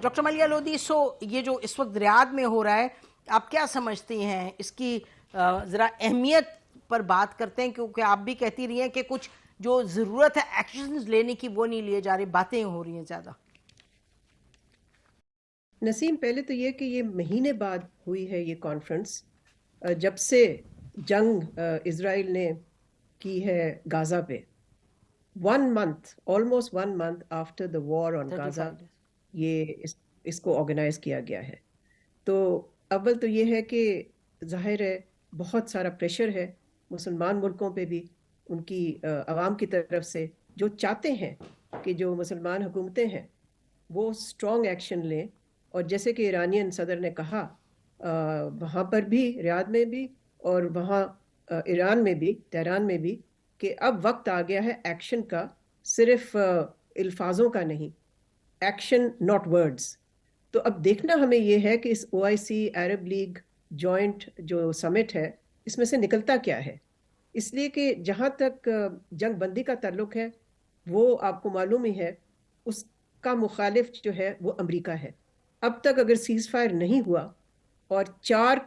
Doctor Maleeha Lodhi, یہ جو اس وقت ریاض میں ہو رہا ہے، آپ کیا سمجھتی ہیں اس کی ذرا اہمیت پر بات کرتے ہیں، کیونکہ آپ بھی کہتی رہی ہیں کہ کچھ جو ضرورت ہے ایکشنز لینے کی وہ نہیں لیے جا رہے، باتیں ہو رہی ہیں زیادہ. نسیم، پہلے تو یہ کہ یہ مہینے بعد ہوئی ہے یہ کانفرنس، جب سے جنگ اسرائیل نے کی ہے غازہ پہ. 1 month almost 1 month after the war on Gaza یہ اس کو آرگنائز کیا گیا ہے. تو اول تو یہ ہے کہ ظاہر ہے بہت سارا پریشر ہے مسلمان ملکوں پہ بھی، ان کی عوام کی طرف سے، جو چاہتے ہیں کہ جو مسلمان حکومتیں ہیں وہ اسٹرانگ ایکشن لیں. اور جیسے کہ ایرانین صدر نے کہا وہاں پر بھی، ریاض میں بھی اور وہاں ایران میں بھی، تہران میں بھی، کہ اب وقت آ گیا ہے ایکشن کا، صرف الفاظوں کا نہیں، ایکشن ناٹ ورڈز. تو اب دیکھنا ہمیں یہ ہے کہ اس OIC عرب لیگ جوائنٹ جو سمٹ ہے اس میں سے نکلتا کیا ہے. اس لیے کہ جہاں تک جنگ بندی کا تعلق ہے وہ آپ کو معلوم ہی ہے، اس کا مخالف جو ہے وہ امریکہ ہے. اب تک اگر سیز فائر نہیں ہوا اور 4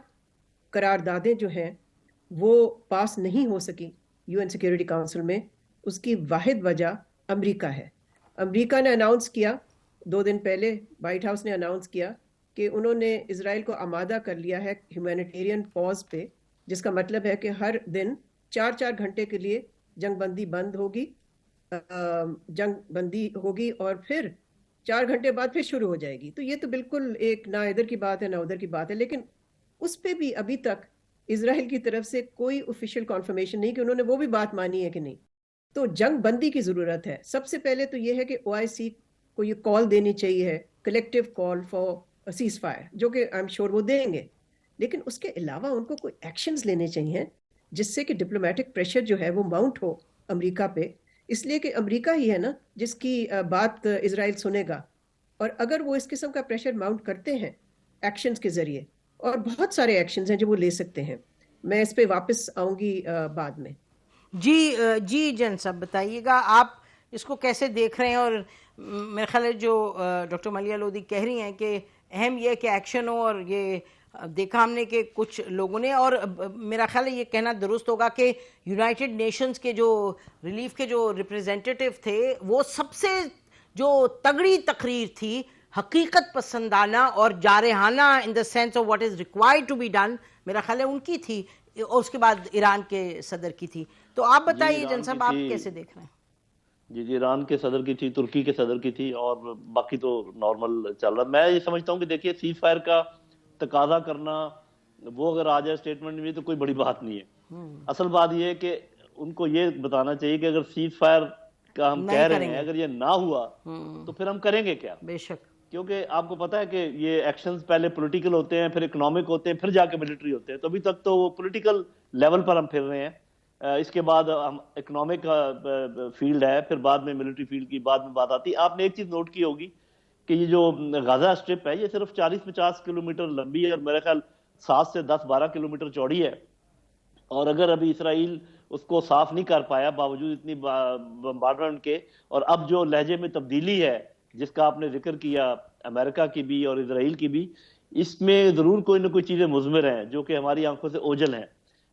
قراردادیں جو ہیں وہ پاس نہیں ہو سکی UN سیکیورٹی کاؤنسل میں، اس کی واحد وجہ امریکہ ہے. امریکہ نے اناؤنس کیا 2 دن پہلے، وائٹ ہاؤس نے اناؤنس کیا کہ انہوں نے اسرائیل کو آمادہ کر لیا ہے ہیومینیٹیرین پاز پہ، جس کا مطلب ہے کہ ہر دن 4 گھنٹے کے لیے جنگ بندی بند ہوگی، جنگ بندی ہوگی اور پھر 4 گھنٹے بعد پھر شروع ہو جائے گی. تو یہ تو بالکل ایک نہ ادھر کی بات ہے نہ ادھر کی بات ہے، لیکن اس پہ بھی ابھی تک اسرائیل کی طرف سے کوئی آفیشیل کنفرمیشن نہیں کہ انہوں نے وہ بھی بات مانی ہے کہ نہیں. تو جنگ بندی کی ضرورت ہے. سب سے پہلے تو یہ ہے کہ OIC کو یہ کال دینی چاہیے، collective call for cease fire, جو کہ آئی ایم شیور وہ دیں گے. لیکن اس کے علاوہ ان کو کوئی ایکشنز لینے چاہیے جس سے کہ ڈپلومیٹک پریشر جو ہے وہ ماؤنٹ ہو امریکہ پہ، اس لیے کہ امریکہ ہی ہے نا جس کی بات اسرائیل سنے گا. اور اگر وہ اس قسم کا پریشر ماؤنٹ کرتے ہیں ایکشنز کے ذریعے، اور بہت سارے ایکشنز ہیں جو وہ لے سکتے ہیں، میں اس پہ واپس آؤں گی بعد میں. جی جن صاحب بتائیے گا آپ اس کو کیسے دیکھ رہے ہیں. اور میرے خیال ہے جو ڈاکٹر ملیحہ لودھی کہہ رہی ہیں کہ اہم یہ کہ ایکشن ہو، اور یہ دیکھا ہم نے کہ کچھ لوگوں نے، اور میرا خیال ہے یہ کہنا درست ہوگا کہ یونائٹڈ نیشنز کے جو ریلیف کے جو ریپریزنٹیٹیو تھے، وہ سب سے جو تگڑی تقریر تھی، حقیقت پسندانہ اور جارحانہ in the sense of what is required to be done, میرا خیال ہے ان کی تھی، اور اس کے بعد ایران کے صدر کی تھی. تو آپ بتائیے جن صاحب آپ کیسے دیکھ رہے ہیں؟ جی ایران کے صدر کی تھی، ترکی کے صدر کی تھی، اور باقی تو نارمل چل رہا. میں یہ سمجھتا ہوں کہ دیکھیے سیز فائر کا تقاضا کرنا، وہ اگر آ جائے اسٹیٹمنٹ میں تو کوئی بڑی بات نہیں ہے. اصل بات یہ ہے کہ ان کو یہ بتانا چاہیے کہ اگر سیز فائر کا ہم کہہ رہے ہیں اگر یہ نہ ہوا تو پھر ہم کریں گے کیا. بے شک، کیونکہ آپ کو پتا ہے کہ یہ ایکشنز پہلے پولیٹیکل ہوتے ہیں، پھر اکنامک ہوتے ہیں، پھر جا کے ملٹری ہوتے ہیں. تو ابھی تک تو وہ پولیٹیکل لیول پر ہم پھر رہے ہیں. اس کے بعد ہم اکنامک فیلڈ ہے، پھر بعد میں ملٹری فیلڈ کی بعد میں بات آتی. آپ نے ایک چیز نوٹ کی ہوگی کہ یہ جو غزہ اسٹرپ ہے یہ صرف 40-50 کلومیٹر لمبی ہے، اور میرے خیال 7 سے 10-12 کلومیٹر چوڑی ہے. اور اگر ابھی اسرائیل اس کو صاف نہیں کر پایا باوجود اتنی بمبارڈمنٹ کے، اور اب جو لہجے میں تبدیلی ہے جس کا آپ نے ذکر کیا امریکہ کی بھی اور اسرائیل کی بھی، اس میں ضرور کوئی نہ کوئی چیزیں مضمر ہیں جو کہ ہماری آنکھوں سے اوجھل ہیں.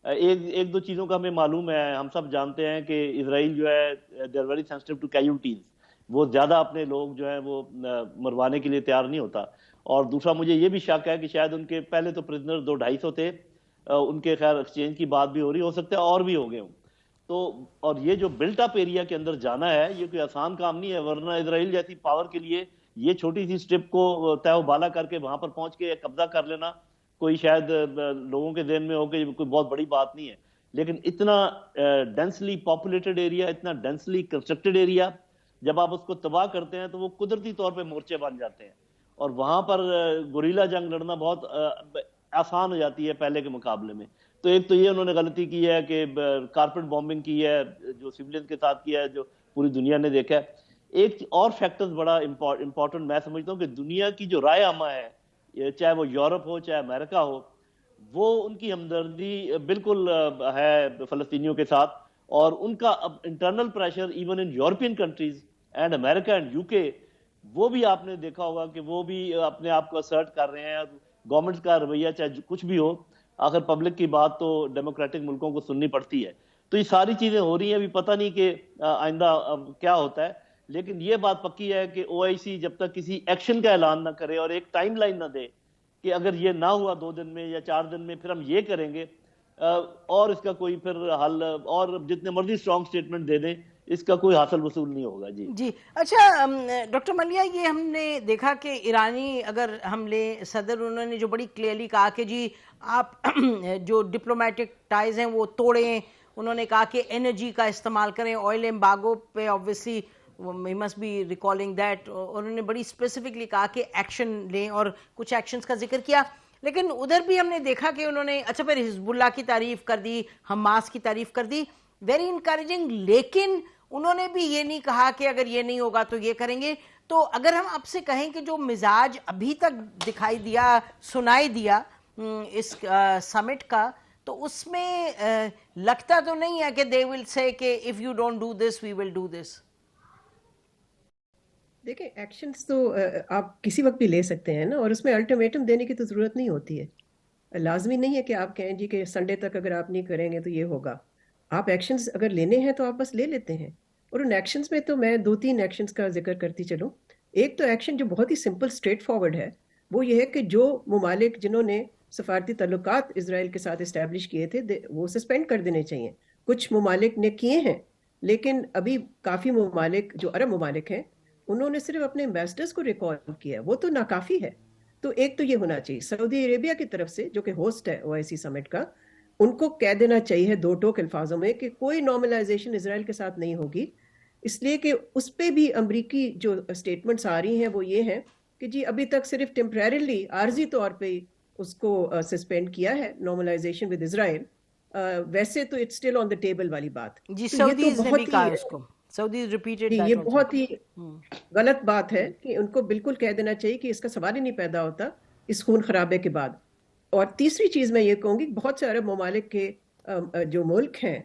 ایک دو چیزوں کا ہمیں معلوم ہے، ہم سب جانتے ہیں کہ اسرائیل جو ہے they are very sensitive to casualties، وہ زیادہ اپنے لوگ جو ہیں وہ مروانے کے لیے تیار نہیں ہوتا. اور دوسرا مجھے یہ بھی شک ہے کہ شاید ان کے پہلے تو پرزنر 200-250 تھے، ان کے خیر ایکسچینج کی بات بھی ہو رہی، ہو سکتا ہے اور بھی ہو گئے ہوں. تو اور یہ جو بلٹ اپ ایریا کے اندر جانا ہے یہ کوئی آسان کام نہیں ہے، ورنہ اسرائیل جیسی پاور کے لیے یہ چھوٹی سی سٹرپ کو تہ و بالا کر کے وہاں پر پہنچ کے قبضہ کر لینا کوئی شاید لوگوں کے ذہن میں ہو کہ کوئی بہت بڑی بات نہیں ہے. لیکن اتنا ڈینسلی پاپولیٹڈ ایریا، اتنا ڈینسلی کنسٹرکٹڈ ایریا، جب آپ اس کو تباہ کرتے ہیں تو وہ قدرتی طور پہ مورچے بن جاتے ہیں، اور وہاں پر گوریلا جنگ لڑنا بہت آسان ہو جاتی ہے پہلے کے مقابلے میں. تو ایک تو یہ انہوں نے غلطی کی ہے کہ کارپٹ بومبنگ کی ہے جو سویلین کے ساتھ کیا ہے، جو پوری دنیا نے دیکھا ہے. ایک اور فیکٹرز بڑا امپورٹنٹ میں سمجھتا ہوں کہ دنیا کی جو رائے عامہ ہے، چاہے وہ یورپ ہو چاہے امریکہ ہو، وہ ان کی ہمدردی بالکل ہے فلسطینیوں کے ساتھ. اور ان کا اب internal pressure even in European countries and America and UK وہ بھی آپ نے دیکھا ہوگا کہ وہ بھی اپنے آپ کو اسرٹ کر رہے ہیں. گورنمنٹ کا رویہ چاہے کچھ بھی ہو, آخر پبلک کی بات تو ڈیموکریٹک ملکوں کو سننی پڑتی ہے. تو یہ ساری چیزیں ہو رہی ہیں, ابھی پتہ نہیں کہ آئندہ کیا ہوتا ہے. لیکن یہ بات پکی ہے کہ او آئی سی جب تک کسی ایکشن کا اعلان نہ کرے اور ایک ٹائم لائن نہ دے کہ اگر یہ نہ ہوا 2 دن میں یا 4 دن میں پھر ہم یہ کریں گے, اور اس کا کوئی پھر حل, اور جتنے مرضی اسٹرانگ سٹیٹمنٹ دے دیں, اس کا کوئی حاصل وصول نہیں ہوگا. جی جی اچھا ڈاکٹر ملیہ, یہ ہم نے دیکھا کہ ایرانی اگر ہم لیں صدر, انہوں نے جو بڑی کلیئرلی کہا کہ جی آپ جو ڈپلومیٹک ٹائز ہیں وہ توڑیں. انہوں نے کہا کہ انرجی کا استعمال کریں, آئل ایمبارگو پہ obviously we must be recalling that. انہوں نے بڑی اسپیسیفکلی کہا کہ ایکشن لیں اور کچھ ایکشنز کا ذکر کیا. لیکن ادھر بھی ہم نے دیکھا کہ انہوں نے اچھا پھر حزب اللہ کی تعریف کر دی, حماس کی تعریف کر دی, ویری انکریجنگ. لیکن انہوں نے بھی یہ نہیں کہا کہ اگر یہ نہیں ہوگا تو یہ کریں گے. تو اگر ہم آپ سے کہیں کہ جو مزاج ابھی تک دکھائی دیا, سنائی دیا اس سمٹ کا, تو اس میں لگتا تو نہیں ہے کہ they will say کہ if you don't do this we will do this. دیکھیں ایکشنز تو آپ کسی وقت بھی لے سکتے ہیں نا, اور اس میں الٹیمیٹم دینے کی تو ضرورت نہیں ہوتی ہے. لازمی نہیں ہے کہ آپ کہیں جی کہ سنڈے تک اگر آپ نہیں کریں گے تو یہ ہوگا. آپ ایکشنز اگر لینے ہیں تو آپ بس لے لیتے ہیں. اور ان ایکشنز میں تو میں 2-3 ایکشنز کا ذکر کرتی چلوں. ایک تو ایکشن جو بہت ہی سمپل اسٹریٹ فارورڈ ہے, وہ یہ ہے کہ جو ممالک جنہوں نے سفارتی تعلقات اسرائیل کے ساتھ اسٹیبلش کیے تھے وہ سسپینڈ کر دینے چاہیے. کچھ ممالک نے کیے ہیں, لیکن ابھی کافی ممالک جو عرب ممالک ہیں انہوں نے صرف اپنے ایمبیسڈرز کو ریکال کیا, وہ تو ناکافی ہے. تو ایک تو یہ ہونا چاہیے. سعودی عربیہ کی طرف سے جو کہ ہوسٹ ہے او آئی سی سمٹ کا, ان کو کہہ دینا چاہیے 2 ٹوک الفاظوں میں کہ کوئی نارملائزیشن اسرائیل کے ساتھ نہیں ہوگی. اس لیے کہ اس پہ بھی امریکی جو اسٹیٹمنٹس آ رہی ہیں وہ یہ ہیں کہ جی ابھی تک صرف ٹیمپریریلی عارضی طور پہ اس کو سسپینڈ کیا ہے نارملائزیشن ود اسرائیل. ویسے تو it's still on the table والی بات. جی تو یہ تو سعودیز نے بھی بہت کہا ہی اس کو, سعودیز ریپیٹڈ یہ بہت ہی غلط بات ہے کہ ان کو بالکل کہہ دینا چاہیے کہ اس کا سوال ہی نہیں پیدا ہوتا اس خون خرابے کے بعد. اور تیسری چیز میں یہ کہوں گی, بہت سے عرب ممالک کے جو ملک ہیں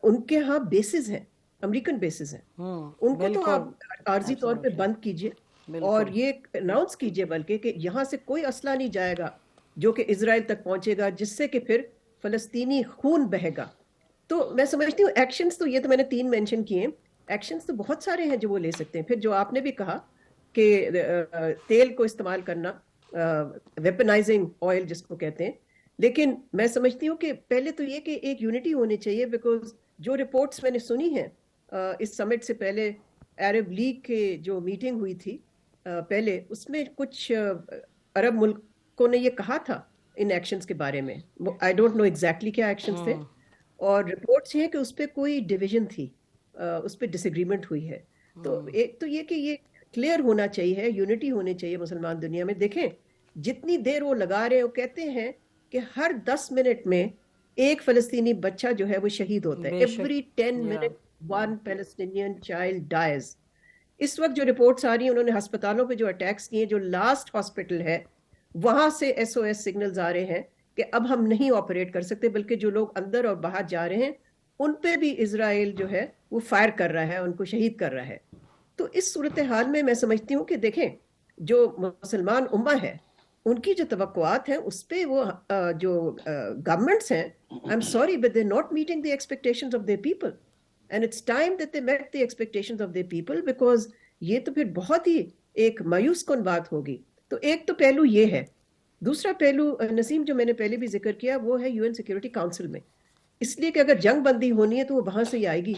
ان کے ہاں بیسز ہیں, امریکن بیسز ہیں, ان کو تو آپ عارضی طور پہ بند کیجئے اور یہ اناؤنس کیجئے بلکہ کہ یہاں سے کوئی اسلحہ نہیں جائے گا جو کہ اسرائیل تک پہنچے گا, جس سے کہ پھر فلسطینی خون بہے گا. تو میں سمجھتی ہوں ایکشنز تو یہ تو میں نے 3 مینشن کیے ہیں, ایکشنز تو بہت سارے ہیں جو وہ لے سکتے ہیں. پھر جو آپ نے بھی کہا کہ تیل کو استعمال کرنا, ویپنائزنگ آئل جس کو کہتے ہیں, لیکن میں سمجھتی ہوں کہ پہلے تو یہ کہ ایک یونٹی ہونی چاہیے. بیکاز جو رپورٹس میں نے سنی ہیں اس سمٹ سے پہلے, عرب لیگ کے جو میٹنگ ہوئی تھی پہلے, اس میں کچھ عرب ملکوں نے یہ کہا تھا ان ایکشنز کے بارے میں. آئی ڈونٹ نو ایگزیکٹلی کیا ایکشنز تھے, اور رپورٹس یہ ہیں کہ اس پہ کوئی ڈویژن تھی, اس پہ ڈس ایگریمنٹ ہوئی ہے. تو ایک تو یہ کہ یہ کلیئر ہونا چاہیے, یونٹی ہونی چاہیے مسلمان دنیا میں. دیکھیں جتنی دیر وہ لگا رہے ہیں, وہ کہتے ہیں کہ ہر 10 منٹ میں ایک فلسطینی بچہ جو ہے وہ شہید ہوتا ہے. Every 10 minute 1 Palestinian child dies. اس وقت جو رپورٹس آ رہی ہیں, انہوں نے ہسپتالوں پہ جو اٹیکس کیے, جو لاسٹ ہاسپٹل ہے وہاں سے ایس او ایس سگنلز آ رہے ہیں کہ اب ہم نہیں آپریٹ کر سکتے, بلکہ جو لوگ اندر اور باہر جا رہے ہیں ان پہ بھی اسرائیل جو ہے وہ فائر کر رہا ہے, ان کو شہید کر رہا ہے. تو اس صورتحال میں سمجھتی ہوں کہ دیکھیں جو مسلمان امہ ہے ان کی جو توقعات ہیں اس پہ وہ جو گورنمنٹس ہیں, I'm sorry but they not meeting the expectations of their people, and it's time that they meet the expectations of their people, because یہ تو پھر بہت ہی ایک مایوس کن بات ہوگی. تو ایک تو پہلو یہ ہے. دوسرا پہلو نسیم جو میں نے پہلے بھی ذکر کیا, وہ ہے یو این سیکورٹی کاؤنسل میں. اس لیے کہ اگر جنگ بندی ہونی ہے تو وہ وہاں سے ہی آئے گی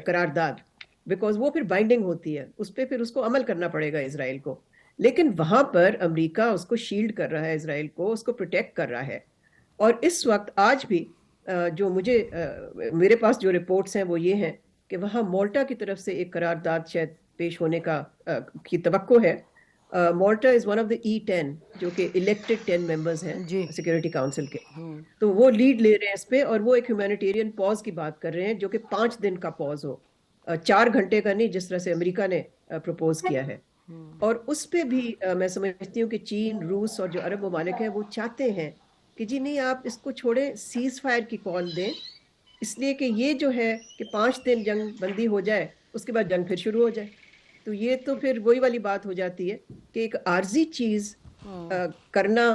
قرارداد, بیکاز وہ پھر بائنڈنگ ہوتی ہے, اس پہ پھر اس کو عمل کرنا پڑے گا اسرائیل کو. لیکن وہاں پر امریکہ اس کو شیلڈ کر رہا ہے, اسرائیل کو اس کو پروٹیکٹ کر رہا ہے. اور اس وقت آج بھی جو میرے پاس جو رپورٹس ہیں وہ یہ ہیں کہ وہاں مالٹا کی طرف سے ایک قرارداد شاید پیش ہونے کی توقع ہے. مالٹا is one of the E10 جو کہ الیکٹڈ 10 ممبرز ہیں سیکورٹی کاؤنسل کے, تو وہ لیڈ لے رہے ہیں اس پہ, اور وہ ایک ہیومینیٹیرین پاز کی بات کر رہے ہیں جو کہ 5 دن کا پاز ہو, 4 گھنٹے کا نہیں جس طرح سے امریکہ نے پروپوز کیا ہے. اور اس پہ بھی میں سمجھتی ہوں کہ چین, روس اور جو عرب ممالک ہیں وہ چاہتے ہیں کہ جی نہیں آپ اس کو چھوڑیں, سیز فائر کی کال دیں, اس لیے کہ یہ جو ہے کہ 5 دن جنگ بندی ہو جائے, اس کے بعد جنگ پھر شروع ہو جائے. تو یہ تو پھر وہی والی بات ہو جاتی ہے کہ ایک عارضی چیز کرنا،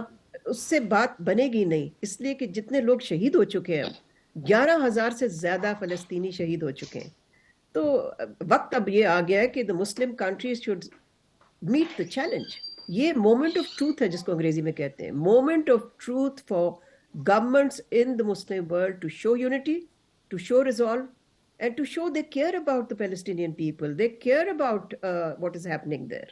اس سے بات بنے گی نہیں، اس لیے کہ جتنے لوگ شہید ہو چکے ہیں، 11,000 سے زیادہ فلسطینی شہید ہو چکے ہیں، تو وقت اب یہ آ گیا ہے کہ the Muslim countries should meet the challenge. یہ مومنٹ آف ٹروتھ ہے جس کو انگریزی میں کہتے ہیں، moment of truth for governments in the Muslim world to show unity, to show resolve, and to show they care about the Palestinian people. They care about what is happening there.